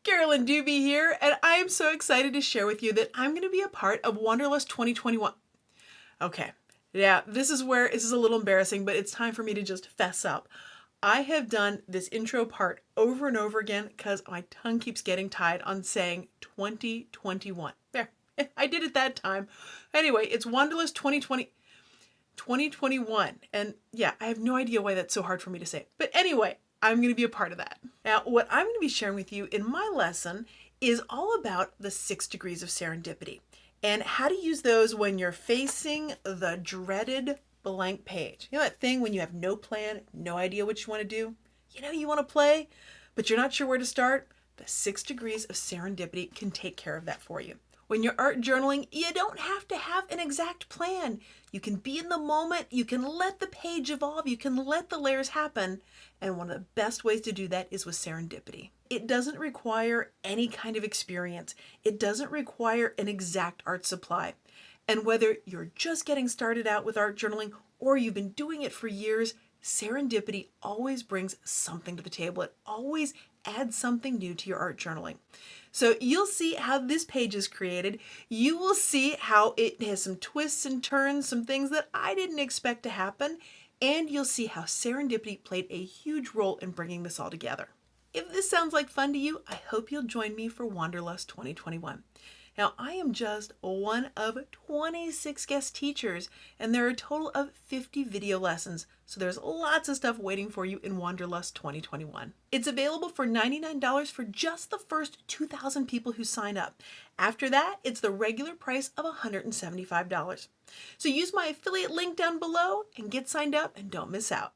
Carolyn Dube here, and I am so excited to share with you that I'm going to be a part of Wanderlust 2021. Okay, yeah, this is a little embarrassing, but it's time for me to just fess up. I have done this intro part over and over again because my tongue keeps getting tied on saying 2021. There, I did it that time. Anyway, it's Wanderlust 2021. And yeah, I have no idea why that's so hard for me to say. But anyway, I'm going to be a part of that. Now, what I'm going to be sharing with you in my lesson is all about the 6 degrees of serendipity and how to use those when you're facing the dreaded blank page. You know that thing when you have no plan, no idea what you want to do? You know you want to play, but you're not sure where to start? The 6 degrees of serendipity can take care of that for you. When you're art journaling, you don't have to have an exact plan. You can be in the moment, you can let the page evolve, you can let the layers happen. And one of the best ways to do that is with serendipity. It doesn't require any kind of experience. It doesn't require an exact art supply. And whether you're just getting started out with art journaling or you've been doing it for years, serendipity always brings something to the table. It always adds something new to your art journaling. So you'll see how this page is created. You will see how it has some twists and turns, some things that I didn't expect to happen, and you'll see how serendipity played a huge role in bringing this all together. If this sounds like fun to you, I hope you'll join me for Wanderlust 2021. Now, I am just one of 26 guest teachers, and there are a total of 50 video lessons, so there's lots of stuff waiting for you in Wanderlust 2021. It's available for $99 for just the first 2,000 people who sign up. After that, it's the regular price of $175. So use my affiliate link down below and get signed up and don't miss out.